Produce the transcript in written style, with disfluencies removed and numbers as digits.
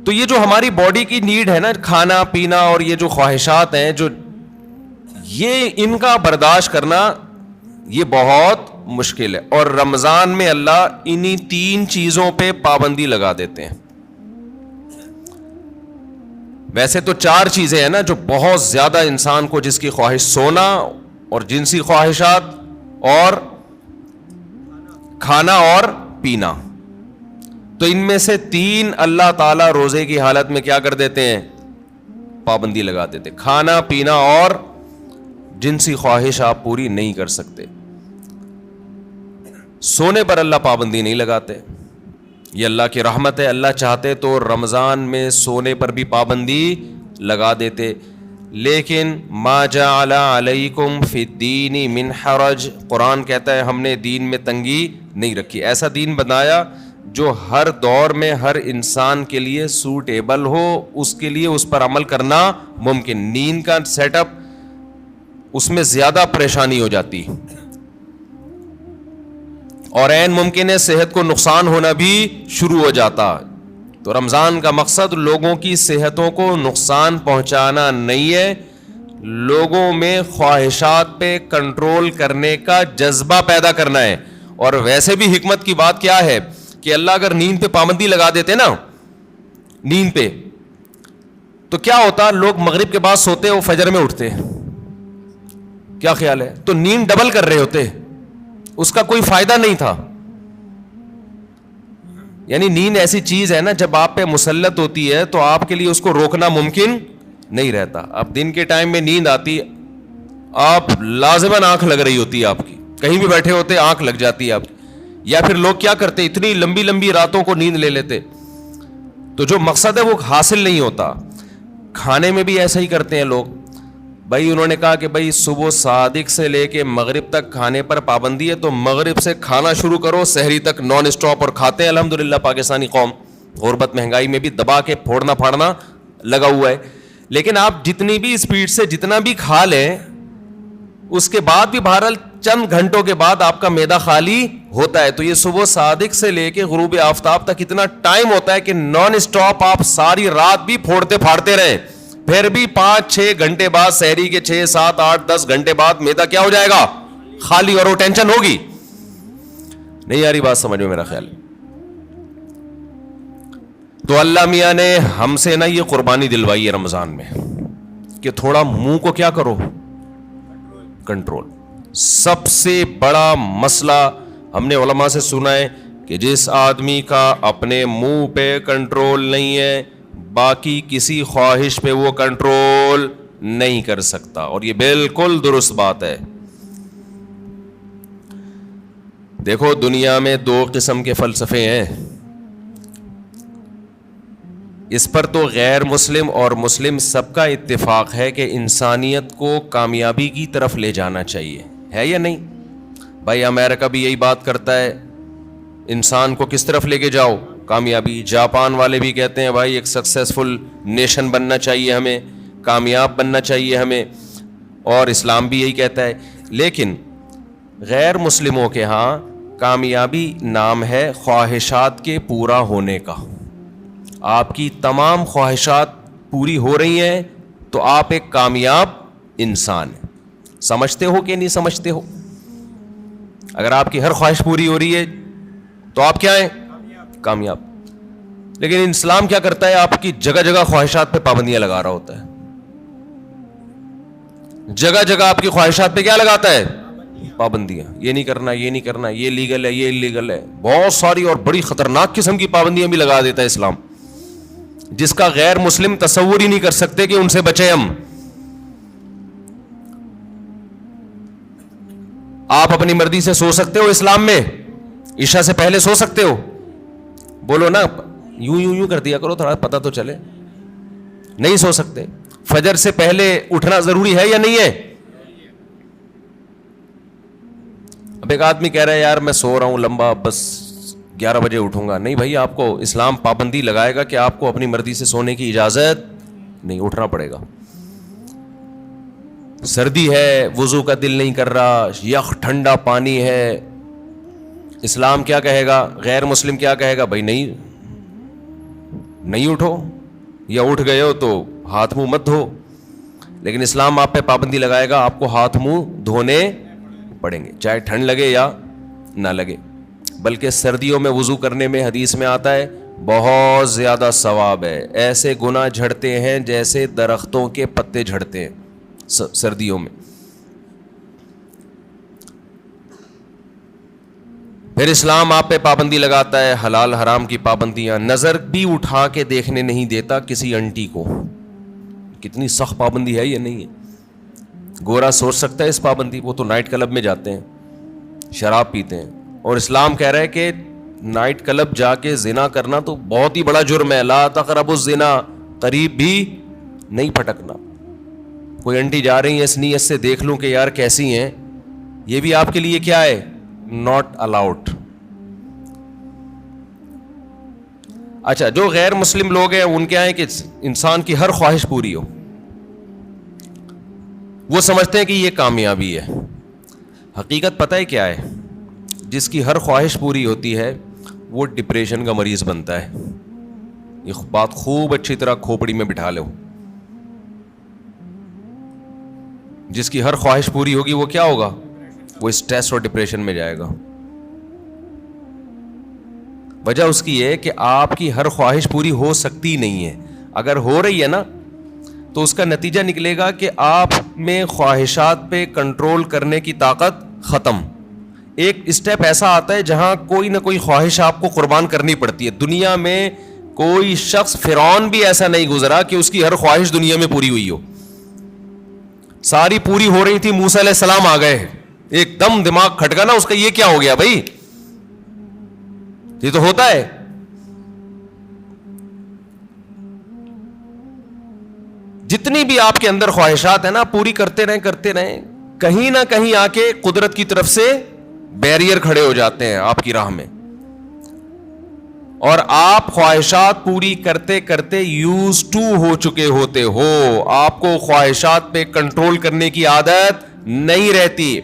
تو یہ جو ہماری باڈی کی نیڈ ہے نا، کھانا پینا اور یہ جو خواہشات ہیں، جو یہ ان کا برداشت کرنا یہ بہت مشکل ہے. اور رمضان میں اللہ انہی 3 چیزوں پہ پابندی لگا دیتے ہیں. ویسے تو 4 چیزیں ہیں نا جو بہت زیادہ انسان کو، جس کی خواہش سونا اور جنسی خواہشات اور کھانا اور پینا. تو ان میں سے 3 اللہ تعالیٰ روزے کی حالت میں کیا کر دیتے ہیں؟ پابندی لگا دیتے. کھانا پینا اور جنسی خواہش آپ پوری نہیں کر سکتے. سونے پر اللہ پابندی نہیں لگاتے، یہ اللہ کی رحمت ہے. اللہ چاہتے تو رمضان میں سونے پر بھی پابندی لگا دیتے. لیکن ما جعل علیکم فی الدین من حرج، قرآن کہتا ہے ہم نے دین میں تنگی نہیں رکھی. ایسا دین بنایا جو ہر دور میں ہر انسان کے لیے سوٹیبل ہو، اس کے لیے اس پر عمل کرنا ممکن. نیند کا سیٹ اپ اس میں زیادہ پریشانی ہو جاتی اور عین ممکن ہے صحت کو نقصان ہونا بھی شروع ہو جاتا. تو رمضان کا مقصد لوگوں کی صحتوں کو نقصان پہنچانا نہیں ہے، لوگوں میں خواہشات پہ کنٹرول کرنے کا جذبہ پیدا کرنا ہے. اور ویسے بھی حکمت کی بات کیا ہے کہ اللہ اگر نیند پہ پابندی لگا دیتے نا، نیند پہ، تو کیا ہوتا؟ لوگ مغرب کے بعد سوتے وہ فجر میں اٹھتے. کیا خیال ہے؟ تو نیند ڈبل کر رہے ہوتے، اس کا کوئی فائدہ نہیں تھا. یعنی نیند ایسی چیز ہے نا، جب آپ پہ مسلط ہوتی ہے تو آپ کے لیے اس کو روکنا ممکن نہیں رہتا. اب دن کے ٹائم میں نیند آتی، آپ لازماً آنکھ لگ رہی ہوتی ہے، آپ کی کہیں بھی بیٹھے ہوتے آنکھ لگ جاتی ہے آپ کی. یا پھر لوگ کیا کرتے، اتنی لمبی لمبی راتوں کو نیند لے لیتے، تو جو مقصد ہے وہ حاصل نہیں ہوتا. کھانے میں بھی ایسا ہی کرتے ہیں لوگ. بھائی انہوں نے کہا کہ بھائی صبح صادق سے لے کے مغرب تک کھانے پر پابندی ہے، تو مغرب سے کھانا شروع کرو، سحری تک نان اسٹاپ، اور کھاتے ہیں. الحمدللہ پاکستانی قوم غربت مہنگائی میں بھی دبا کے پھوڑنا پھاڑنا لگا ہوا ہے. لیکن آپ جتنی بھی اسپیڈ سے جتنا بھی کھا لیں، اس کے بعد بھی بہرحال چند گھنٹوں کے بعد آپ کا معدہ خالی ہوتا ہے. تو یہ صبح صادق سے لے کے غروب آفتاب تک اتنا ٹائم ہوتا ہے کہ نان اسٹاپ آپ ساری رات بھی پھوڑتے پھاڑتے رہیں، پھر بھی 5-6 گھنٹے بعد، سحری کے 6, 7, 8, 10 گھنٹے بعد معدہ کیا ہو جائے گا؟ خالی. اور وہ ٹینشن ہوگی. نہیں آ رہی بات سمجھ میں میرا خیال. تو اللہ میاں نے ہم سے نا یہ قربانی دلوائی ہے رمضان میں کہ تھوڑا منہ کو کیا کرو؟ کنٹرول. سب سے بڑا مسئلہ ہم نے علماء سے سنا ہے کہ جس آدمی کا اپنے منہ پہ کنٹرول نہیں ہے، باقی کسی خواہش پہ وہ کنٹرول نہیں کر سکتا. اور یہ بالکل درست بات ہے. دیکھو دنیا میں 2 قسم کے فلسفے ہیں. اس پر تو غیر مسلم اور مسلم سب کا اتفاق ہے کہ انسانیت کو کامیابی کی طرف لے جانا چاہیے، ہے یا نہیں؟ بھائی امریکہ بھی یہی بات کرتا ہے، انسان کو کس طرف لے کے جاؤ؟ کامیابی. جاپان والے بھی کہتے ہیں بھائی ایک سکسیسفل نیشن بننا چاہیے ہمیں، کامیاب بننا چاہیے ہمیں. اور اسلام بھی یہی کہتا ہے. لیکن غیر مسلموں کے ہاں کامیابی نام ہے خواہشات کے پورا ہونے کا. آپ کی تمام خواہشات پوری ہو رہی ہیں تو آپ ایک کامیاب انسان ہیں. سمجھتے ہو کہ نہیں سمجھتے ہو؟ اگر آپ کی ہر خواہش پوری ہو رہی ہے تو آپ کیا ہیں؟ کامیاب. لیکن اسلام کیا کرتا ہے؟ آپ کی جگہ جگہ خواہشات پہ پابندیاں لگا رہا ہوتا ہے. جگہ جگہ آپ کی خواہشات پہ کیا لگاتا ہے؟ پابندیاں. یہ نہیں کرنا، یہ نہیں کرنا، یہ لیگل ہے، یہ انلیگل ہے. بہت ساری اور بڑی خطرناک قسم کی پابندیاں بھی لگا دیتا ہے اسلام، جس کا غیر مسلم تصور ہی نہیں کر سکتے کہ ان سے بچے ہم. آپ اپنی مرضی سے سو سکتے ہو اسلام میں؟ عشاء سے پہلے سو سکتے ہو؟ بولو نا، یوں کر دیا کرو تھوڑا پتہ تو چلے. نہیں سو سکتے. فجر سے پہلے اٹھنا ضروری ہے یا نہیں ہے؟ اب ایک آدمی کہہ رہا ہے یار میں سو رہا ہوں لمبا، بس 11 بجے اٹھوں گا. نہیں بھائی، آپ کو اسلام پابندی لگائے گا کہ آپ کو اپنی مرضی سے سونے کی اجازت نہیں، اٹھنا پڑے گا. سردی ہے، وضو کا دل نہیں کر رہا، یخ ٹھنڈا پانی ہے، اسلام کیا کہے گا؟ غیر مسلم کیا کہے گا؟ بھائی نہیں، نہیں اٹھو, یا اٹھ گئے ہو تو ہاتھ منہ مت دھو. لیکن اسلام آپ پہ پابندی لگائے گا, آپ کو ہاتھ منہ دھونے پڑیں گے, چاہے ٹھنڈ لگے یا نہ لگے. بلکہ سردیوں میں وضو کرنے میں حدیث میں آتا ہے بہت زیادہ ثواب ہے. ایسے گناہ جھڑتے ہیں جیسے درختوں کے پتے جھڑتے ہیں سردیوں میں. پھر اسلام آپ پہ پابندی لگاتا ہے حلال حرام کی پابندیاں. نظر بھی اٹھا کے دیکھنے نہیں دیتا کسی انٹی کو. کتنی سخت پابندی ہے یہ نہیں ہے. گورا سوچ سکتا ہے اس پابندی, وہ تو نائٹ کلب میں جاتے ہیں, شراب پیتے ہیں, اور اسلام کہہ رہا ہے کہ نائٹ کلب جا کے زنا کرنا تو بہت ہی بڑا جرم ہے. لا تقربوا الزنا, قریب بھی نہیں پھٹکنا. کوئی انٹی جا رہی ہیں اس نیت سے دیکھ لوں کہ یار کیسی ہیں, یہ بھی آپ کے لیے کیا ہے, ناٹ الاؤڈ. اچھا, جو غیر مسلم لوگ ہیں ان کے یہاں کہ انسان کی ہر خواہش پوری ہو, وہ سمجھتے ہیں کہ یہ کامیابی ہے. حقیقت پتہ ہے کیا ہے, جس کی ہر خواہش پوری ہوتی ہے وہ ڈپریشن کا مریض بنتا ہے. یہ بات خوب اچھی طرح کھوپڑی میں بٹھا لو. جس کی ہر خواہش پوری ہوگی وہ کیا ہوگا, وہ اسٹریس اور ڈپریشن میں جائے گا. وجہ اس کی ہے کہ آپ کی ہر خواہش پوری ہو سکتی نہیں ہے. اگر ہو رہی ہے نا تو اس کا نتیجہ نکلے گا کہ آپ میں خواہشات پہ کنٹرول کرنے کی طاقت ختم. ایک اسٹیپ ایسا آتا ہے جہاں کوئی نہ کوئی خواہش آپ کو قربان کرنی پڑتی ہے. دنیا میں کوئی شخص, فرعون بھی ایسا نہیں گزرا کہ اس کی ہر خواہش دنیا میں پوری ہوئی ہو. ساری پوری ہو رہی تھی, موسیٰ علیہ السلام آ گئے, ایک دم دماغ کھٹکا نا اس کا, یہ کیا ہو گیا بھائی, یہ تو ہوتا ہے. جتنی بھی آپ کے اندر خواہشات ہیں نا, پوری کرتے رہیں, کہیں نہ کہیں آ کے قدرت کی طرف سے بیریئر کھڑے ہو جاتے ہیں آپ کی راہ میں, اور آپ خواہشات پوری کرتے کرتے یوز ٹو ہو چکے ہوتے ہو. آپ کو خواہشات پہ کنٹرول کرنے کی عادت نہیں رہتی.